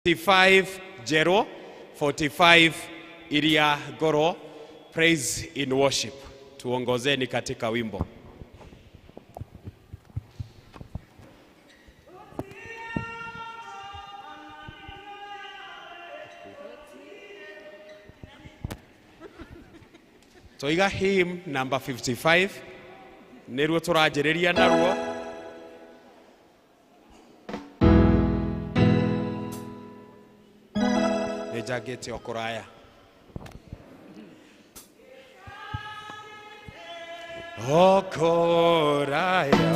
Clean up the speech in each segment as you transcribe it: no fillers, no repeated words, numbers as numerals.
45 Iria Goro, Praise in Worship. Tuongozeni katika wimbo. Toiga hymn number 55. Neruo turajereria naruo. Nejagete okoraya. Okoraya.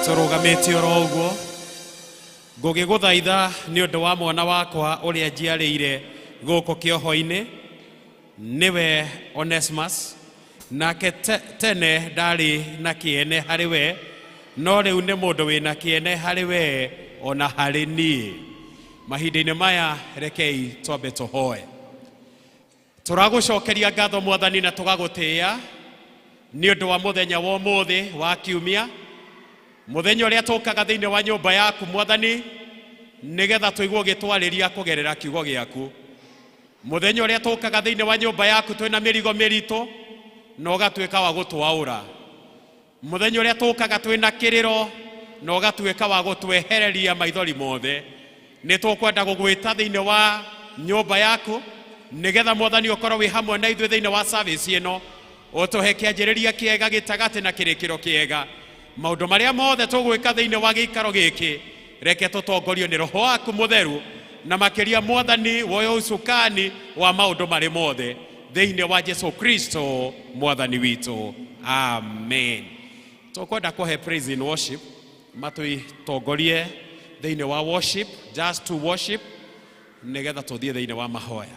Turugamite oro uguo ngugiguthaitha ni undu wa mwana wakwa uria njiarĩire guku kioho-ini niwe Onesimus nake tene ndari na kiene hari we no riu ni mundu wina kiene hari we ona hari ni mahinda-ini maya rekei twambe tuhoe. Turagucokeria ngatho Mwathani na tugagutia ni undu wa muthenya wa umuthi wa kiumia, muthenya uria tukaga thiini wa nyumba yaku Mwathani nigetha tuigwo gitwariria kugerera kiugo giaku, muthenya uria tukaga thiini wa nyumba yaku twina mirigo mirito no gatwika wa gutwaura, muthenya uria tukaga twina kiriro no gatwika wa gutwehereria maithori mothe. Ni tukwenda gugwita thiini wa nyumba yaku nigetha Mwathani ukorwo wi hamwe na ithuĩ thiini wa service ino, utuhe kianjĩrĩria kiega gĩtagati na kĩrĩkĩro kiega. Maundu maria mothe tugwika thiini wa gĩikaro gĩkĩ reke tutongorio ni Roho waku mutheru, na makiria Mwathani woyo usukani wa maundu mari mothe thiini wa Jesu Kristo Mwathani witu, amen. Tukwenda kuhe praise in worship, matuitongorie thiini wa worship, just to worship nigetha tuthie thiini wa mahoya.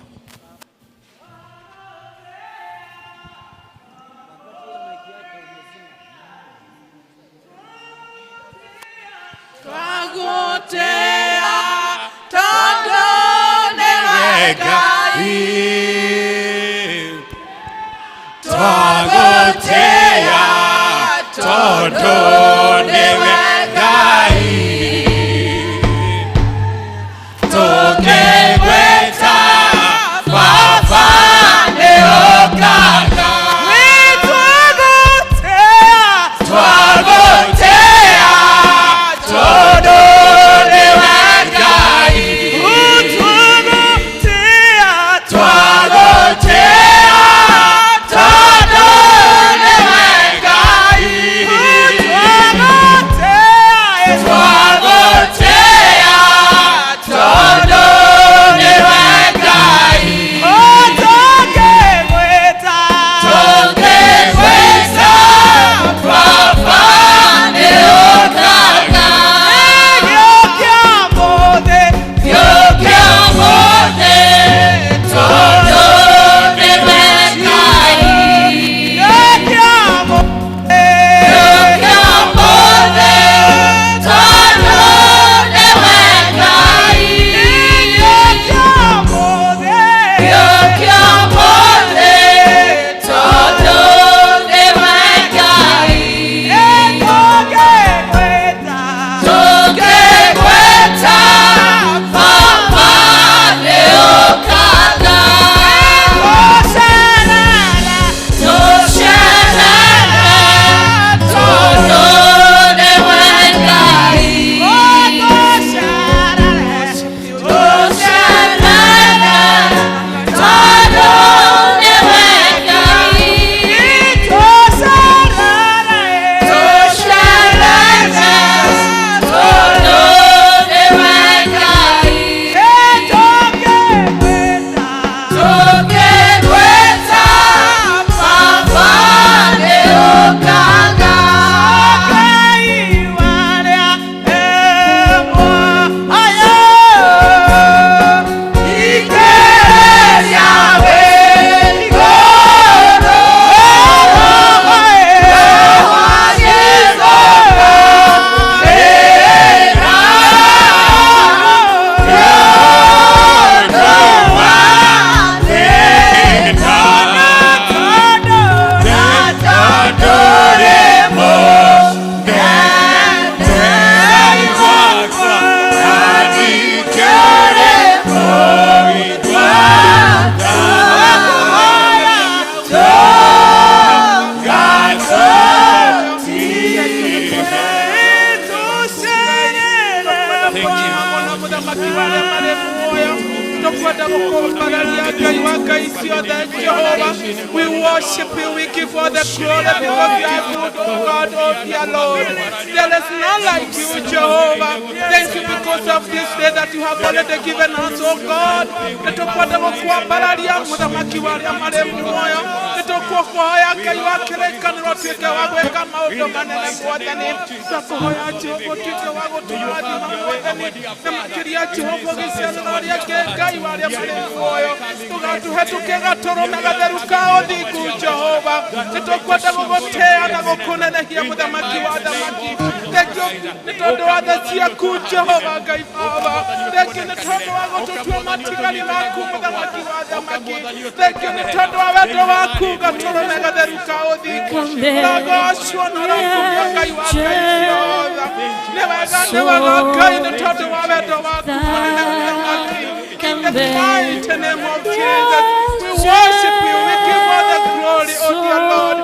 We worship you, we give all the glory because you are good, oh God, oh dear Lord. There is none like you, Jehovah. Thank you because of this day that you have already given us, oh God. In the mighty name of Jesus, we worship you, we give all the glory, oh dear Lord.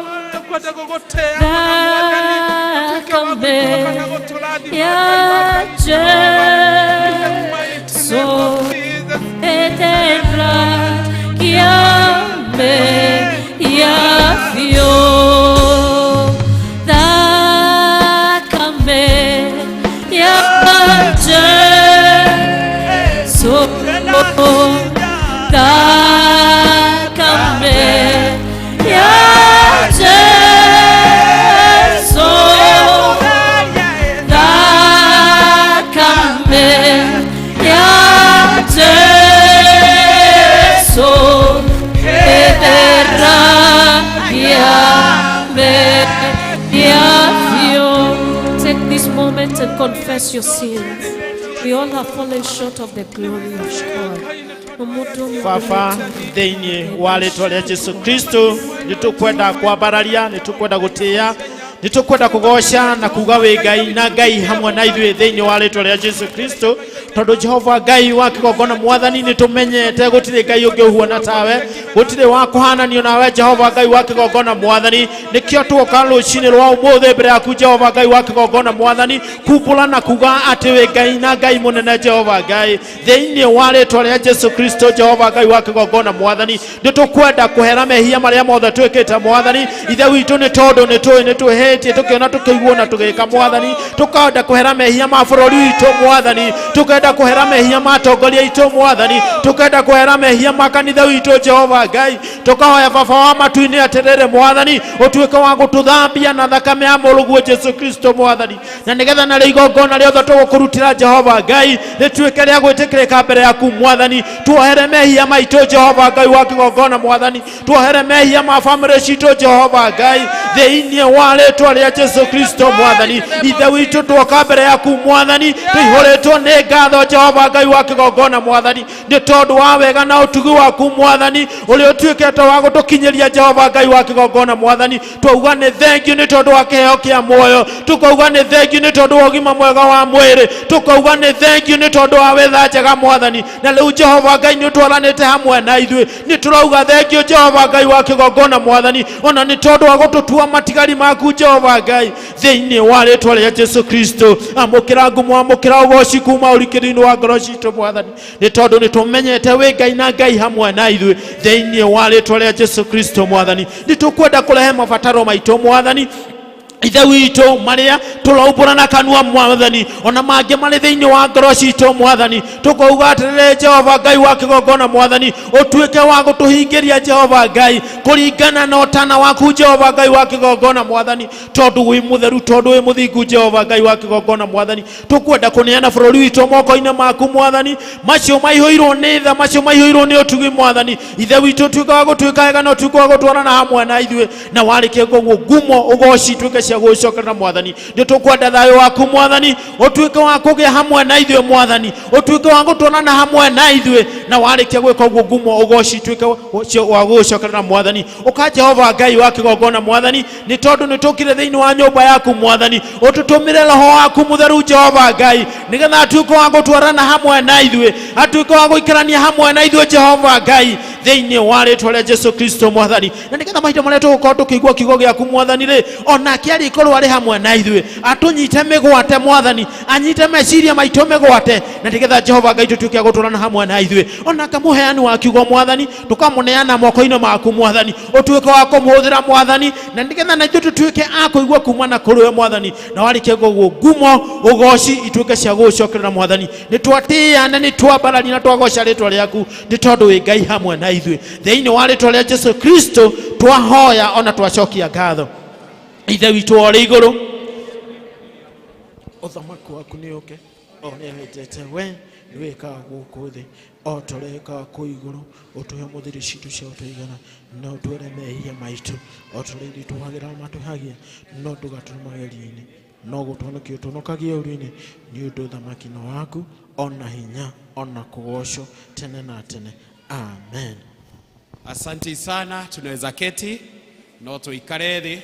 Take this moment and confess your sins. We all have fallen short of the glory of God. Baba, thĩinĩ wa rĩĩtwa rĩa Jesu Kristo, nĩtũkwenda kwambararia, nĩtũkwenda gũtĩĩa, nĩtũkwenda kũgoca na kuga wĩ Ngai na Ngai hamwe na ithuĩ thĩinĩ wa rĩĩtwa rĩa Jesu Kristo. Tondũ Jehova Ngai wa kĩgongona Mwathani nĩtũmenyete gũtirĩ Ngai ũngĩ ũhuana tawe, gũtirĩ wa kũhananio nawe Jehova Ngai wa kĩgongona Mwathani. Nĩkĩo tuoka rũcinĩ rwa ũmũthĩ mbere yaku Jehova Ngai wa kĩgongona Mwathani, kumbũra na kuga atĩ wĩ Ngai na Ngai mũnene Jehova Ngai thĩinĩ wa rĩĩtwa rĩa Jesu Kristo. Jehova Ngai wa kĩgongona Mwathani, nĩtũkwenda kũhera mehia marĩa mothe twĩkĩte Mwathani. Ithe witũ nĩ tondũ nĩtũĩ nĩtwĩhĩtie tũkĩona tũkĩiguo na tũgĩka Mwathani. Tũkenda kũhera mehia ma bũrũri witũ Mwathani, tũkenda kũhera mehia ma atongoria aitũ Mwathani, tũkenda kũhera mehia ma kanitha witũ Jehova Ngai. Tũkahoya Baba wa matu-inĩ atĩrĩrĩ Mwathani, ũtuĩke wa gũtũthambia na thakame ya mũrũguo Jesu Kristo Mwathani, na nĩgetha narĩo igongona rĩothe tũgũkũrutĩra Jehova Ngai rĩtuĩke rĩa gwĩtĩkĩrĩka mbere yaku Mwathani. Tuohere mehia maitũ Jehova Ngai wa kĩgongona Mwathani, tuohere mehia ma bamĩrĩ citũ Jehova Ngai thĩinĩ wa rĩĩtwa rĩa Jesu Kristo Mwathani. Ithe witũ tuoka mbere yaku Mwathani, tũihũrĩtwo nĩ ngatho Jehova Ngai wa kĩgongona Mwathani, nĩ tondũ wa wega na ũtugi waku Mwathani ũrĩa ũtuĩkĩte wa gũtũkinyĩria Jehova Ngai wa kĩgongona Mwathani. Twauga nĩ thengiũ nĩ tondũ wa kĩheo kĩa muoyo, tukauga nĩ thengiũ nĩ tondũ wa ũgima mwega wa mwĩrĩ, tukauga nĩ thengiũ nĩ tondũ wa wetha njega Mwathani. Na rĩu Jehova Ngai nĩ ũtwaranĩte hamwe na ithuĩ, nĩ tũrauga thengiũ Jehova Ngai wa kĩgongona Mwathani, ona nĩ tondũ wa gũtũtua matigari maku Jehova Ngai thĩinĩ wa rĩĩtwa rĩa Jesu Kristo. Amũkĩra ngumo, amũkĩra ũgooci kuma ũrikĩrĩinĩ wa ngoro citũ Mwathani, nĩ tondũ nĩ tũmenyete wĩ Ngai na Ngai hamwe na ithuĩ thĩinĩ wa rĩĩtwa rĩa Jesu Kristo Mwathani. Nĩ tũkwenda kũrehe mabataro maitũ Mwathani, ithe witũ marĩa tũraumbũra na kanua Mwathani, ona mangĩ marĩ thĩinĩ wa ngoro citũ Mwathani. Tũkauga atĩrĩrĩ Jehova Ngai wa kĩgongona Mwathani, ũtuĩke wa gũtũhingĩria Jehova Ngai kũringana na ũtana waku Jehova Ngai wa kĩgongona Mwathani, tondũ wĩ mũtheru, tondũ wĩ mũthingu Jehova Ngai wa kĩgongona Mwathani. Tũkwenda kũneana bũrũri witũ moko-inĩ maku Mwathani, macio maihũirwo nĩ tha, macio maihũirwo nĩ ũtugi Mwathani. Ithe witũ tuĩka wa gũtuĩka wega na ũtuĩke wa gũtwarana hamwe na ithuĩ, na warĩkia koguo ngumo ũgooci tuĩke cia gũcokerera Mwathani. Nĩ tũkwenda thayũ waku Mwathani ũtuĩke wa kũgĩa hamwe na ithuĩ Mwathani, ũtuĩke wa gũtwarana hamwe na ithuĩ, na warĩkia gwĩka ũguo ngumo ũgooci tuĩke wa gũcokerera Mwathani. Ũka Jehova Ngai wa kĩgongona Mwathani, nĩ tondũ nĩ tũkire thĩinĩ wa nyũmba yaku Mwathani, ũtũtũmĩre Roho waku mũtheru Jehova Ngai, nĩgetha atuĩke wa gũtwarana hamwe na ithuĩ, atuĩke wa gũikarania hamwe na ithuĩ Jehova Ngai thĩinĩ wa rĩĩtwa rĩa Jesu Kristo Mwathani. Na nĩgetha mahinda marĩa tũgũkorwo tũkĩigua kiugo gĩaku Mwathani rĩ, onake arĩkorwo arĩ hamwe na ithuĩ, atũnyite mĩgwate Mwathani, anyite meciria maitũ mĩgwate, na nĩgetha Jehova Ngai tũtuĩke a gũtũũrana hamwe na ithuĩ. Onake mũheani wa kiugo Mwathani, tũkamũneana moko-inĩ maku Mwathani, ũtuĩke wa kũmũhũthĩra Mwathani, na nĩgetha na ithuĩ tũtuĩke a kũigua kuma na kũrĩ we Mwathani, na warĩkia guo ngumo ũgoci ituĩke cia gũgũcokerera Mwathani. Nĩ twatĩĩa na nĩ twambararia na twagoca rĩĩtwa rĩaku, nĩ tondũ wĩ Ngai hamwe na ithuĩ. Thĩinĩ wa rĩĩtwa rĩa Jesu Kristo twahoya ona twacokia ngatho. Ithe witũ ũrĩ igũrũ, ũthamaki waku nĩ ũke, o nĩ wendete we wĩkaga gũkũ thĩ o tũreka kũ igũrũ, ũtũhe mũthiri citũ cia ũtũigana, no ũtwĩre mehia maitũ o tũrĩa itũhagĩra matũhagia, no ndũgatũmagerie-inĩ, no gũtũhonokia ũtũhonokagie ũru-inĩ, nĩ ũndũ ũthamaki nĩ waku, ona hinya ona kũgocwo tene na tene. Amen. Asante sana, tunaweza keti na tuikare thĩ.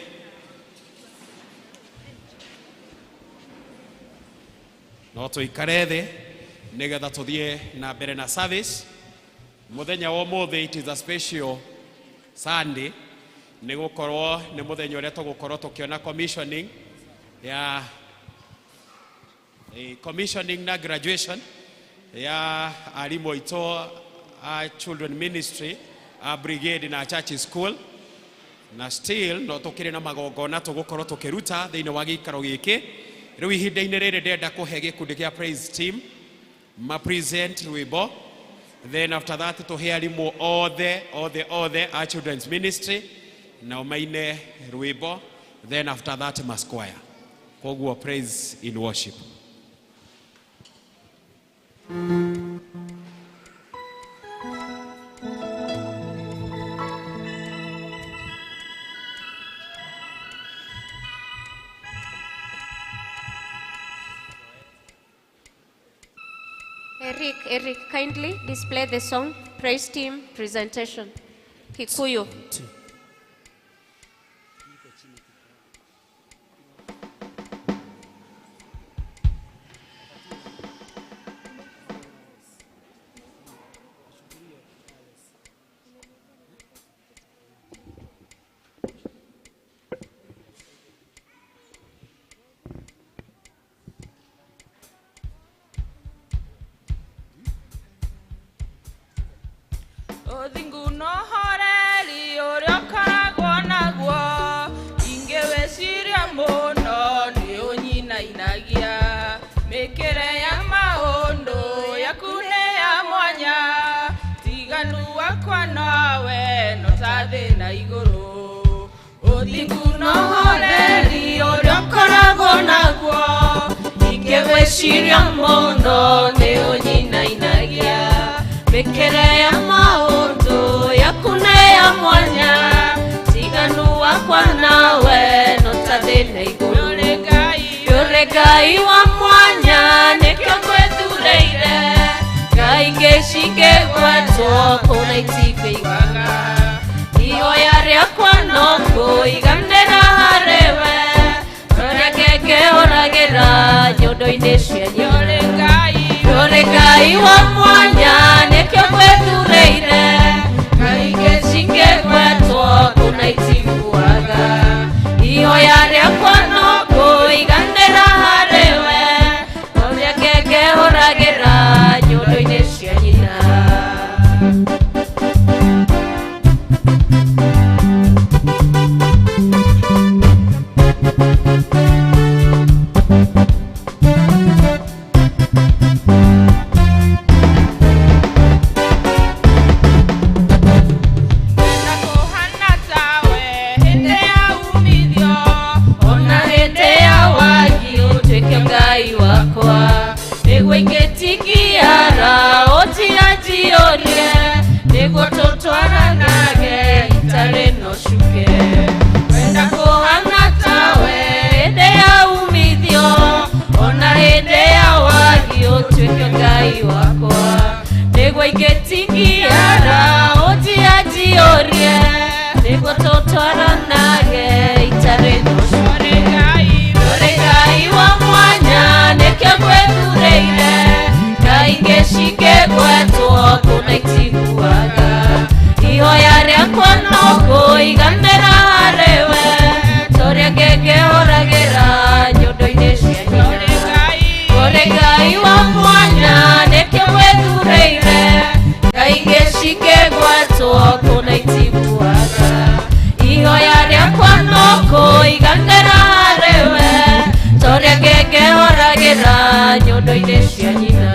No tuikare thĩ nĩgetha tũthiĩ na mbere na service. Mũthenya wa ũmũthĩ, it is a special Sunday, nĩ gũkorwo nĩ mũthenya ũrĩa tũgũkorwo tũkĩona commissioning na graduation ya arimũ aitũ a children ministry, a brigade na church school, na still no tũkĩrĩ na magongona tũgũkorwo tũkĩruta thĩinĩ wa gĩikaro gĩkĩ. Rĩu ihinda-inĩ rĩrĩ ndenda kũhe gĩkundi gĩa praise team ma present rwĩmbo, then after that tũhe arimũ othe a children's ministry na maine rwĩmbo, then after that masquire. Koguo praise in worship. Eric, kindly display the song Praise Team Presentation. Kikuyu. nyondo-inĩ cia nyina.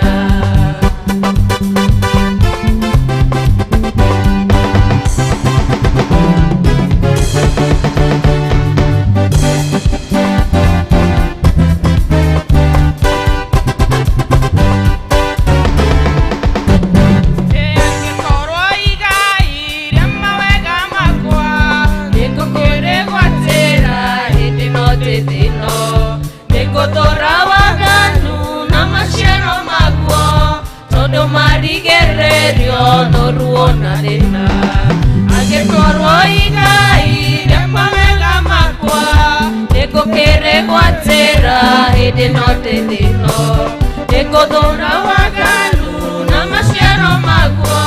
No ruona dena agĩtwarwo igai rĩa mawega makwa nĩngũkĩrĩ gwatĩra hĩndĩ no ndĩthino nĩngũthũra waganu na maciaro maguo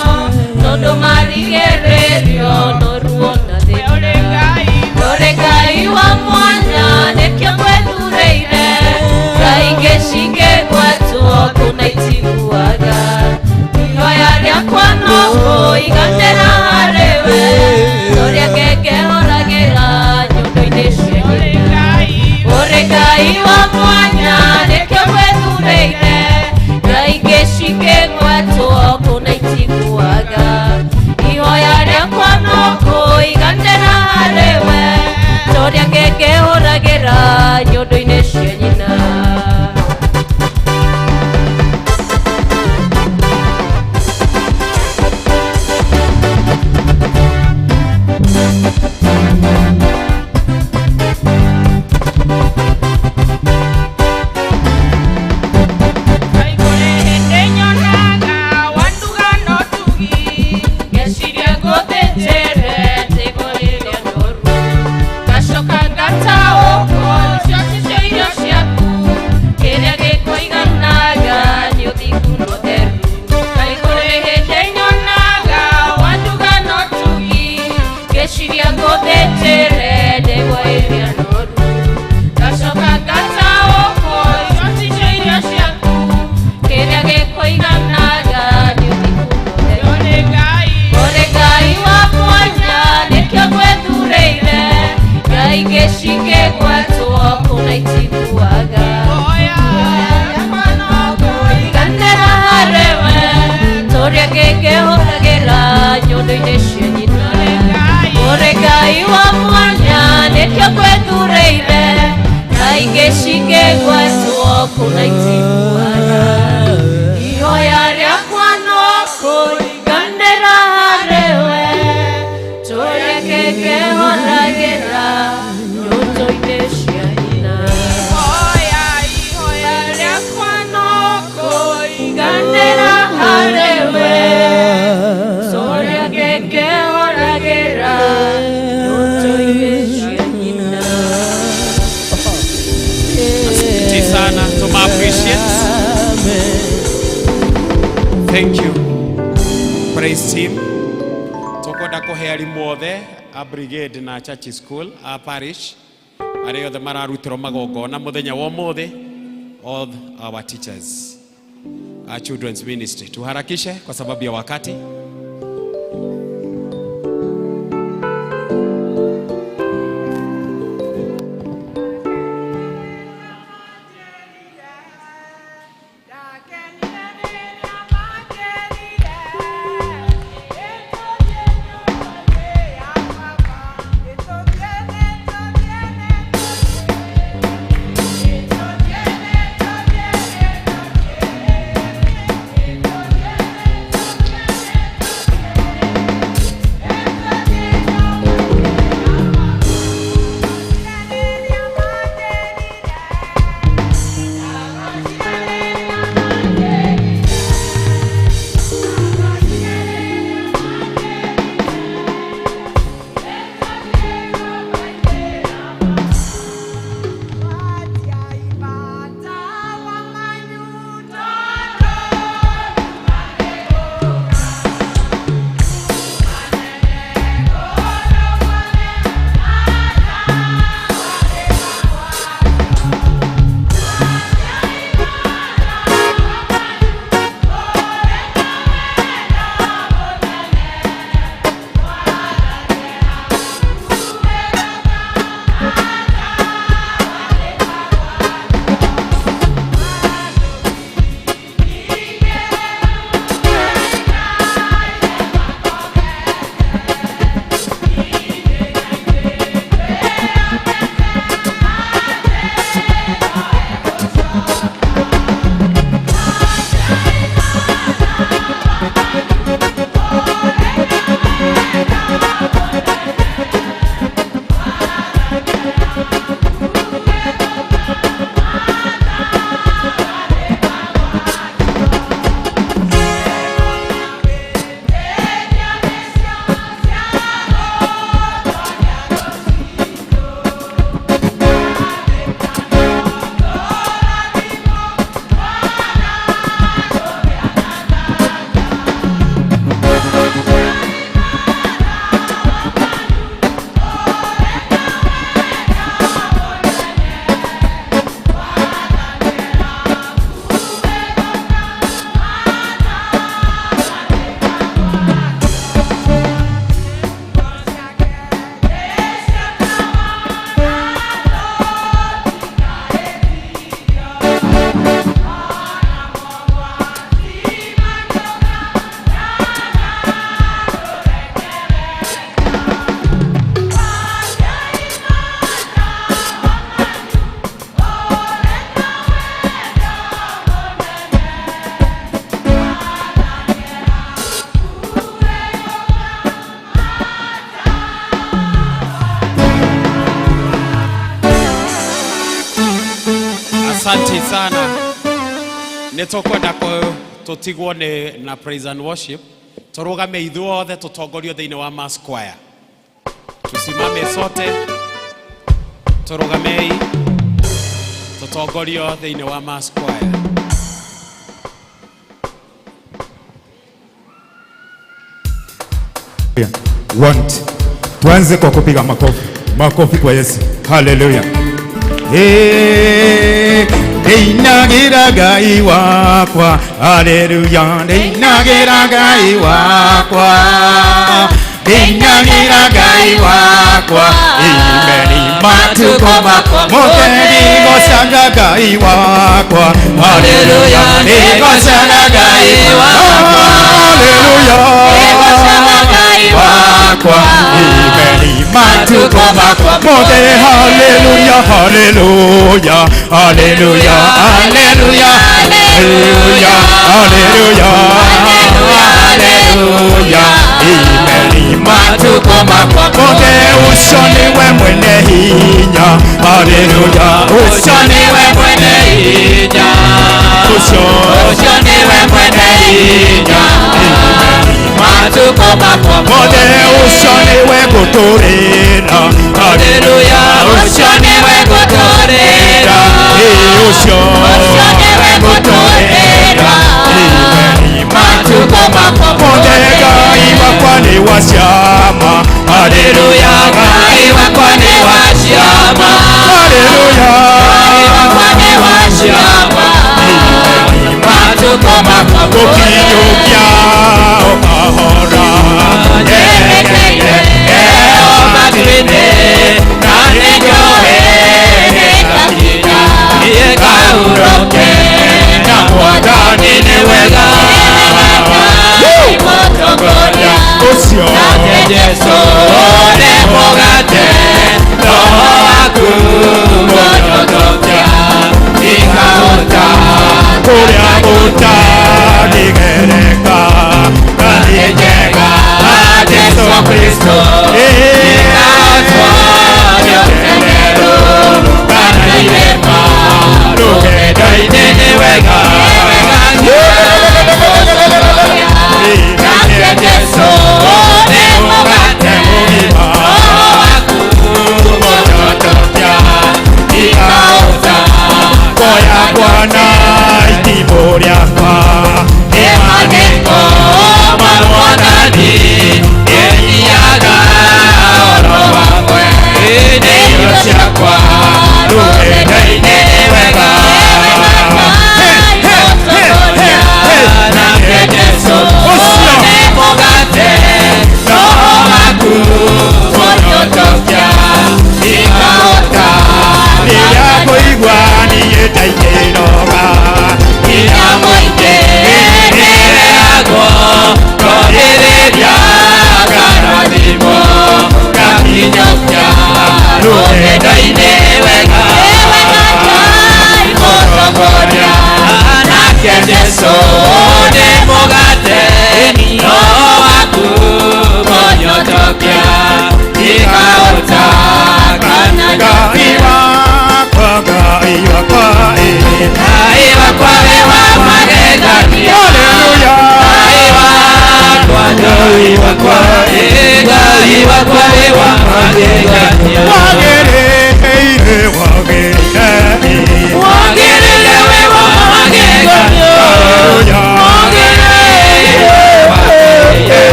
tondũ marigĩrĩrio no ruona dena ũrĩ Ngai wa mwanya nĩkĩo ngwĩthurĩire Ngai ngĩcingĩgwatwo kũna itiguaga ihoya rĩakwa no igatĩra harĩwe ũrĩa ngĩngĩhoragĩra nyondo-inĩ cia nyina. Ũrĩ Ngai wa mwanya nĩkĩo ngwĩthurĩire Ngai ngĩcingĩgwatwo kũna itiguaga ihoya rĩakwa no igatĩra harĩwe ũrĩa ngĩngĩhoragĩra nyondo-inĩ cia nyina. Thank you, praise team. Tukwenda kuhe arimu othe a brigade na church school a parish arĩa othe mararutirwo magongona muthenya wa ũmũthĩ, all our teachers, our children's ministry. Tuharakishe kwa sababu ya wakati. sana. Nitokwenda tutigwo na praise and worship. Turugame ithuothe tutongorio thiini wa mass choir. Tusimame sote. Turugamei tutongorio thiini wa mass choir. Tuanze kwa kupiga makofi. Makofi kwa Yesu. Hallelujah. Ninagira Ngai wakwa. Hallelujah. Ninagira Ngai wakwa. Ninagira Ngai wakwa. Imeni matuko makwa. Mokeni gocaga Ngai wakwa. Hallelujah. Gocaga Ngai wakwa. Hallelujah. Wakwa. Imeni matuko makwa. Mote hallelujah. Hallelujah. Hallelujah. Hallelujah. Hallelujah. Hallelujah. Imeni matuko makwa. Mote ushoniwe mwene hinya. Hallelujah. Ushoniwe mwene hinya. Ushoniwe mwene hinya. Matuko makwa. Mote ushoniwe guturira. Hallelujah. Ushoniwe guturira. Ushoniwe guturira. Matuko makwa. Mote Ngai wakwa ni wa ciama. Hallelujah. Ngai wakwa ni wa ciama. Hallelujah. Ngai wakwa ni wa ciama. Matuko makwa. Gukinyukia ohora.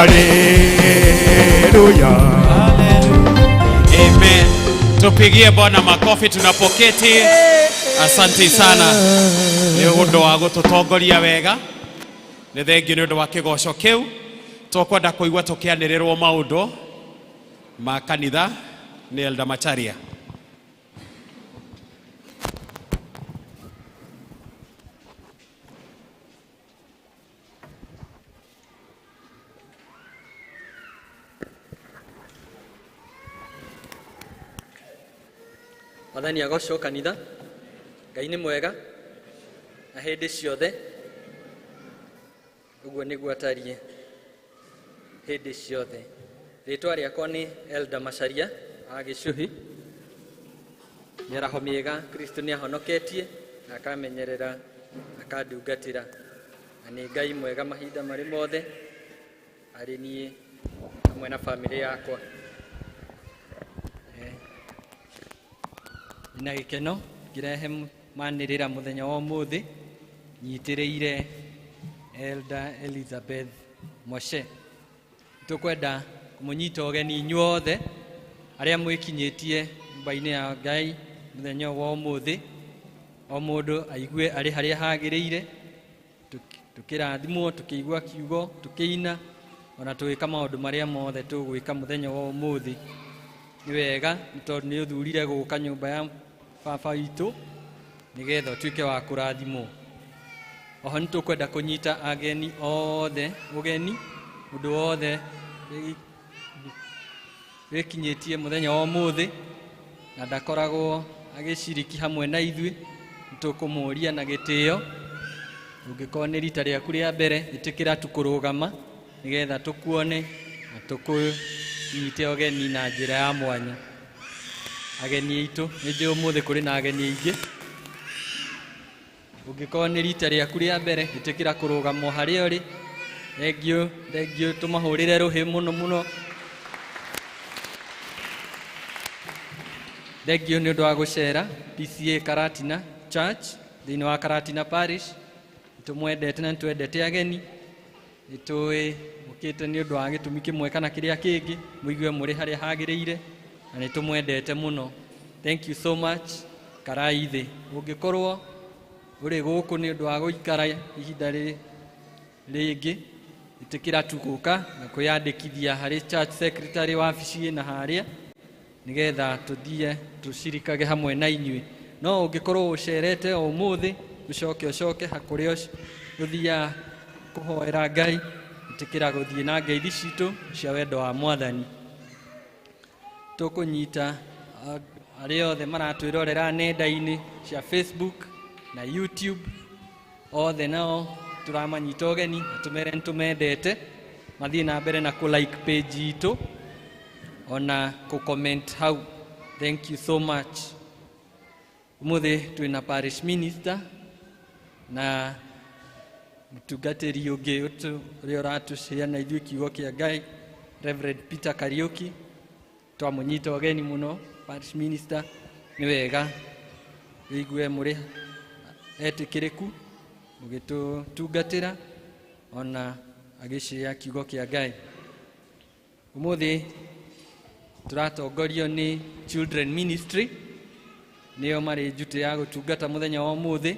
Haleluya. Amen. Tupigie Bwana makofi tunapoketi. Asante sana ni undu wa gututongoria wega. Ni thengiũ nĩ ũndũ wa kĩgoco kĩu. Tũkwenda kũigua tũkĩanĩrĩrwo maũndũ ma kanitha nĩ Elder Macharia. Mwathani agocwo kanitha. Ngai nĩ mwega na hĩndĩ ciothe. Ũguo nĩguo atariĩ hĩndĩ ciothe. Rĩtwa rĩakwa nĩ Elder Macharia wa Gĩcũhĩ. Mĩaraho mĩega Kristo nĩ ahonoketie na akamenyerera akandungatĩra. Na nĩ Ngai mwega mahinda marĩ mothe arĩ niĩ hamwe na bamĩrĩ yakwa. Na gĩkeno ngĩrehe manĩrĩra mũthenya wa ũmũthĩ nyitĩrĩire Elder Elizabeth Moshe. Tũkwenda kũmũnyita ũgeni inyuothe arĩa mwĩkinyĩtie nyũmba-inĩ ya Ngai mũthenya wa ũmũthĩ. O mũndũ aigue arĩ harĩa hagĩrĩire, tũkĩrathimwo, tũkĩigua kiugo, tũkĩina, ona tũgĩka maũndũ marĩa mothe tũgwĩka mũthenya wa ũmũthĩ. Nĩ wega nĩ tondũ nĩ ũthurire gũka nyũmba ya baba witũ nĩgetha ũtuĩke wa kũrathimwo. Oho nĩ tũkwenda kũnyita ageni othe ũgeni, mũndũ wothe wĩkinyĩtie mũthenya wa ũmũthĩ na ndakoragwo agĩciriki hamwe na ithuĩ, nĩ tũkũmũria na gĩtĩo. Ũngĩkorwo nĩ rita rĩaku rĩa mbere, ĩtĩkĩra tukũrũgama nĩgetha tũkuone na tũkũnyite ũgeni na njĩra ya mwanya. Ageni aitũ, nĩ njũĩ ũmũthĩ kũrĩ na ageni aingĩ. Ũngĩkorwo nĩ rita rĩaku rĩa mbere, ĩtĩkĩra kũrũgama harĩa ũrĩ. Thengio, tũmahũrĩre rũhĩ mũno mũno. Thengio nĩ ũndũ wa gũcera PCA Karatina Church thĩinĩ wa Karatina Parish. Nĩtũmwendete na nĩtwendete ageni. Nĩtũĩ mũkĩte nĩ ũndũ wa gĩtũmi kĩmwe kana kĩrĩa kĩngĩ, mũigue mũrĩ harĩa hagĩrĩire na nĩtũmwendete mũno. Thank you so much. Karai thĩ. Ũngĩkorwo ũrĩ gũkũ nĩ ũndũ wa gũikara ihinda rĩngĩ, ĩtĩkĩra tũgũka na kwĩyandĩkithia harĩ church secretary wabici na harĩa nĩgetha tũthiĩ tũcirikage hamwe na inyuĩ. No ũngĩkorwo ũcerete o ũmũthĩ, ũcoke hakũrĩa ũthiaga kũhoera Ngai, ĩtĩkĩra gũthiĩ na ngeithi citũ cia wendo wa Mwathani. Tũkũnyita arĩa othe maratwĩrorera nenda-inĩ cia Facebook na YouTube, othe nao tũramanyita ũgeni na tũmere nĩtũmendete, mathiĩ na mbere na kũ-like page itũ ona kũ-comment hau. Thank you so much. Ũmũthĩ twĩna parish minister na mũtungatĩri ũngĩ ũrĩa ũratũheana ithuĩ kiugo kĩa Ngai, Reverend Peter Kariuki. Twamũnyita ũgeni mũno parish minister. Nĩ wega wĩigue mũrĩ etĩkĩrĩku mũgĩtũtungatĩra ona agĩcĩa kiugo kĩa Ngai. Ũmũthĩ tũratongorio nĩ Children Ministry, nĩo marĩ njuti ya gũtungata mũthenya wa ũmũthĩ,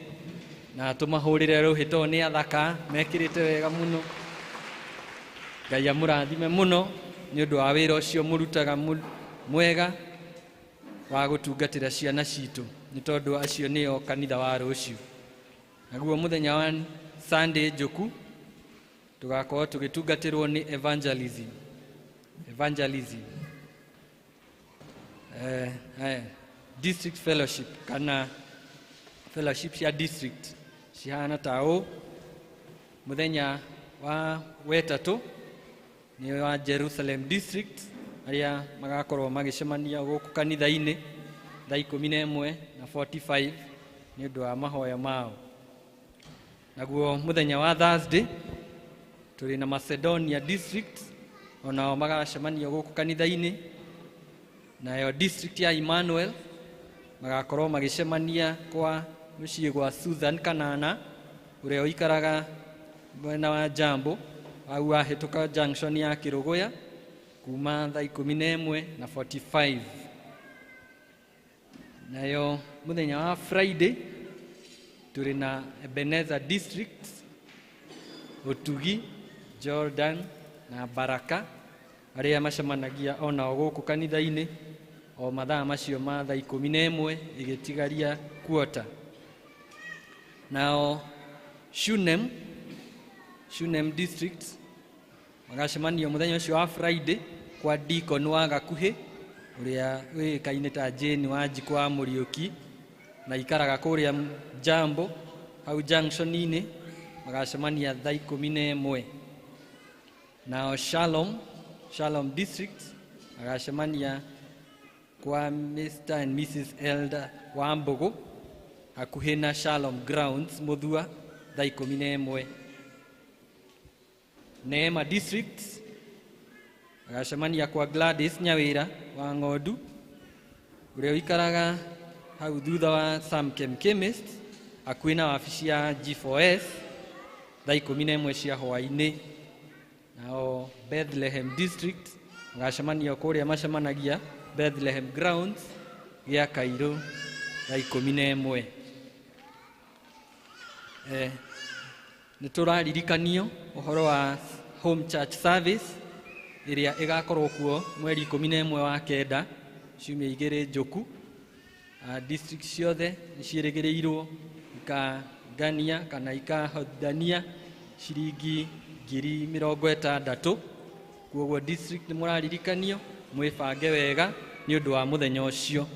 na tũmahũrĩre rũhĩ tondũ nĩ athaka, mekĩrĩte wega mũno. Ngai amũrathime mũno nĩ ũndũ wa wĩra ũcio mũrutaga mwega wa gũtungatĩra ciana citũ, nĩ tondũ acio nĩo kanitha wa rũciũ. Naguo mũthenya wa Sunday njũku tũgakorwo tũgĩtungatĩrwo nĩ evangelism district fellowship kana fellowship cia district cihana ta ũũ. Mũthenya wa wetatũ nĩ wa Jerusalem district, arĩa magakorwo magĩcemania gũkũ kanitha-inĩ thaa 11:45 nĩ ũndũ wa mahoya mao. Naguo mũthenya wa Thursday tũrĩ na Macedonia district, onao magacemania gũkũ kanitha-inĩ. Nayo district ya Emmanuel magakorwo magĩcemania kwa mũciĩ gwa Susan Kanana ũrĩa ũikaraga mwena wa Jambo au ahituka junction ya Kirugoya kuma thaa 11:45. Nayo muthenya wa Friday turi na Ebenezer District, Otugi, Jordan na Baraka aria macemanagia onao guku kanitha-ini o mathaa macio ma thaa 11 igitigaria quarter. Nao Shunem District magacemania muthenya ucio wa Friday kwa Deacon wa Gakuhi uria wikaine ta Jane wa Njiko wa Muriuki na ikaraga kuria Jambo hau junction-ini magacemania thaa 11. Nao Shalom District magacemania kwa Mr. and Mrs. Elder wa Mbogo hakuhi na Shalom Grounds Muthua thaa 11. Neema District magacemania kwa Gladys Nyawira wa Ng'ondu uria ikaraga hau thutha wa Samkem Chemist hakuhi na wabici ya G4S thaa 11 cia hwaini. Nao Bethlehem District magacemania kuria macemanagia Bethlehem Grounds gia Kairo thaa 11. Nituraririkanio uhoro wa home church service iria igakorwo kuo mweri 11 wa kenda ciumia 2 njuku. District ciothe nicirigiriirwo ikangania kana ikahothania ciringi 60,060. Kuoguo district ni muraririkanio mwibange wega ni undu wa muthenya ucio.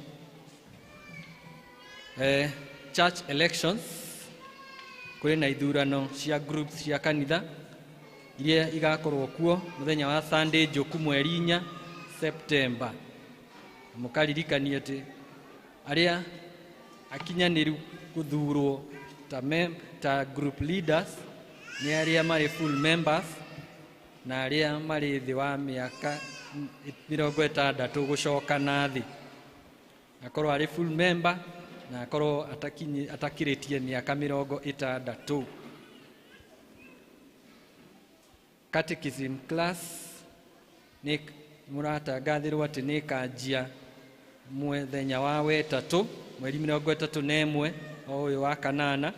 Church elections kuri na ithurano cia groups cia kanitha iria igakorwo kuo muthenya wa Sunday njuku mweri 4 September. Mukaririkania ati aria akinyaniru kuthurwo ta group leaders ni aria mari full members na aria mari thi wa miaka 60 gucoka na thi. Akorwo ari full member na akorwo atakiritie miaka 60. Catechism class ni muratangathirwo ati ni kanjia muthenya wa wetatu mweri 31 o uyu wa kanana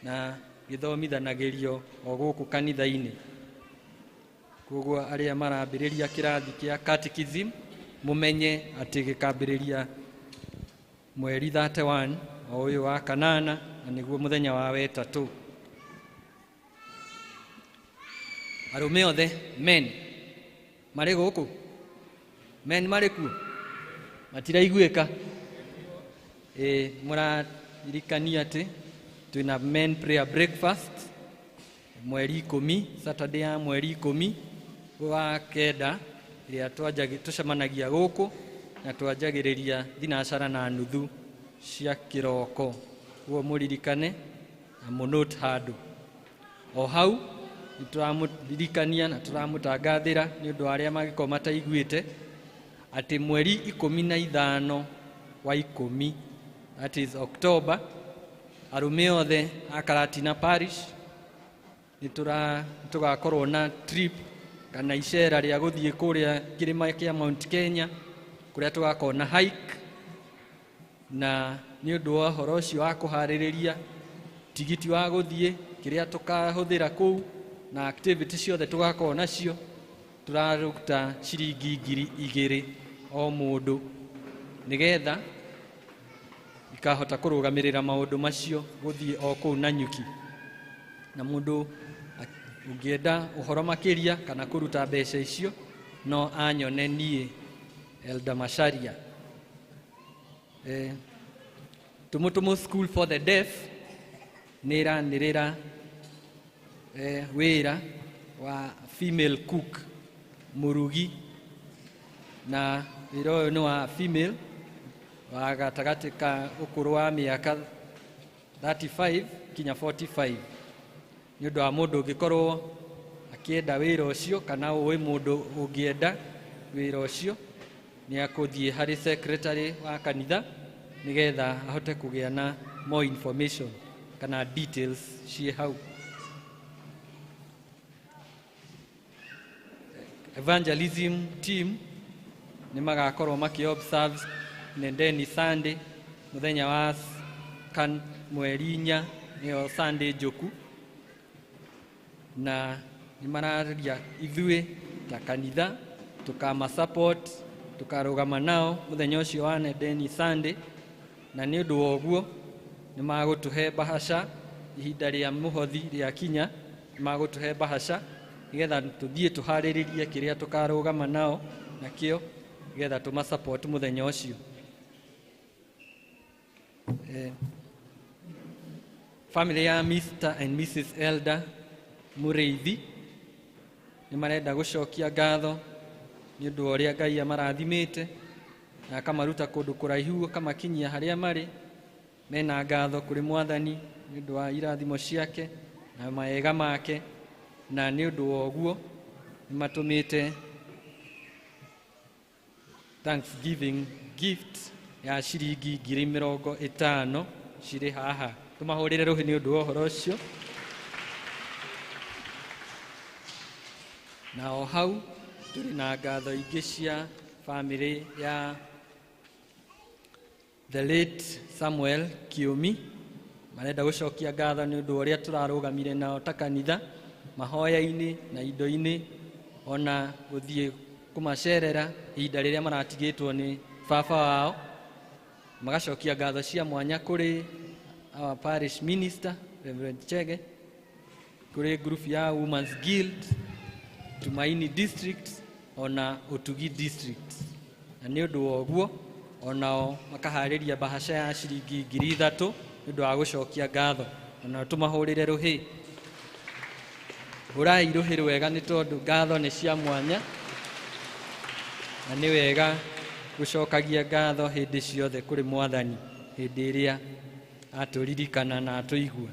na githomithanagirio o guku kanitha-ini. Koguo aria marambiriria kirathi kia catechism mumenye ati gikambiriria mweri 31 o uyu wa kanana na niguo muthenya wa wetatu. Arume othe men mari guku men mari ku matiraiguika. Muraririkania ati twina men prayer breakfast mweri 10 Saturday ya mweri 10 wa kenda iria tucemanagia guku na twanjagiriria thinacara na nuthu cia kiroko. Guo muririkane na munote handu o hau nituramuririkania na turamutangathira ni undu aria magiko mataiguite ati mweri 15 wa 10 that is October arume othe a Karatina Parish tugakorwo na trip kana icera ria guthie kuria kirima kia Mount Kenya kuria tugakorwo na hike na ni undu wa horo ucio wa kuhaririria tigiti wa guthie kiria tukahuthira kuu na activity ciothe tugakorwo nacio turaruta ciringi 2,000 o mundu nigetha ikahota kurugamirira maundu macio guthie o kuu Nanyuki. Na mundu ungienda uhoro makiria kana kuruta mbeca icio no anyone nie Elder Masharia. Tumutumu School for the Deaf niranirira wira wa female cook murugi na wira uyu ni wa female wa gatagati ka ukuru wa miaka 35 kinya 45. Ni undu wa mundu ungikorwo akienda wira ucio kana uwi mundu ungienda wira ucio ni akuthie hari secretary wa kanitha nigetha ahote kugia na more information kana details cie hau. evangelism team nĩ magakorwo maki-observe nendeni Sunday mũthenya wa mweri 4 nĩyo Sunday njoku, na nĩ mararia ithuĩ ta kanitha tukama support tukarugama nao mũthenya ũcio wa nendeni Sunday, na nĩ ũndũ wa ũguo nĩ magũtũhe bahasha ihinda rĩa mũhothi rĩa kinya, nĩ magũtũhe bahasha nigetha tũthiĩ tũharĩrĩrie kĩrĩa tukarugama nao nakĩo nigetha tũma support mũthenya ũcio. Family ya Mr. and Mrs. Elder Mũrĩithi nĩ marenda gũcokia ngatho nĩ ũndũ wa ũrĩa Ngai amarathimĩte na akamaruta kũndũ kũraihu akamakinyia harĩa marĩ. Mena ngatho kũrĩ Mwathani nĩ ũndũ wa irathimo ciake na maega make, na nĩ ũndũ wa ũguo nĩ matũmĩte Thanksgiving gift ya ciringi 50,000 cirĩ haha. Tũmahũrĩre rũhĩ nĩ ũndũ wa ũhoro ũcio. Na o hau tũrĩ na ngatho ingĩ cia family ya the late Samuel Kiumi, marenda gũcokia ngatho nĩ ũndũ ũrĩa tũrarũgamire nao ta kanitha mahoya-inĩ na indo-inĩ, ona gũthiĩ kũmacerera ihinda rĩrĩa maratigĩtwo nĩ baba wao. Magacokia ngatho cia mwanya kũrĩ our parish minister Reverend Chege, kũrĩ group ya Women's Guild Tumaini district ona Utugi district, na nĩ ũndũ wa ũguo onao makaharĩria bahasha ya ciringi 3,000 nĩ ũndũ wa gũcokia ngatho. Ona tũmahũrĩre rũhĩ, hũrai rũhĩ rwega nĩ tondũ ngatho nĩ cia mwanya na nĩ wega gũcokagia ngatho hĩndĩ ciothe kũrĩ Mwathani hĩndĩ ĩrĩa atũririkana na atũigua.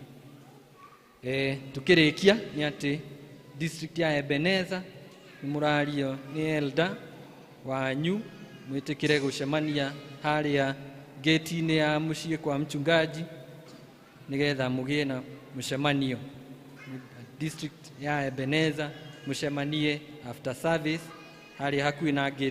Tukĩrĩkia nĩ atĩ district ya Ebenezer nĩ mũrario nĩ elder wanyu mwĩtĩkĩre gũcemania harĩa gate-inĩ ya mũciĩ kwa mchungaji nigetha mũgĩe na mũcemanio. District ya Ebenezer mũcemanie after service harĩa hakuhĩ na gate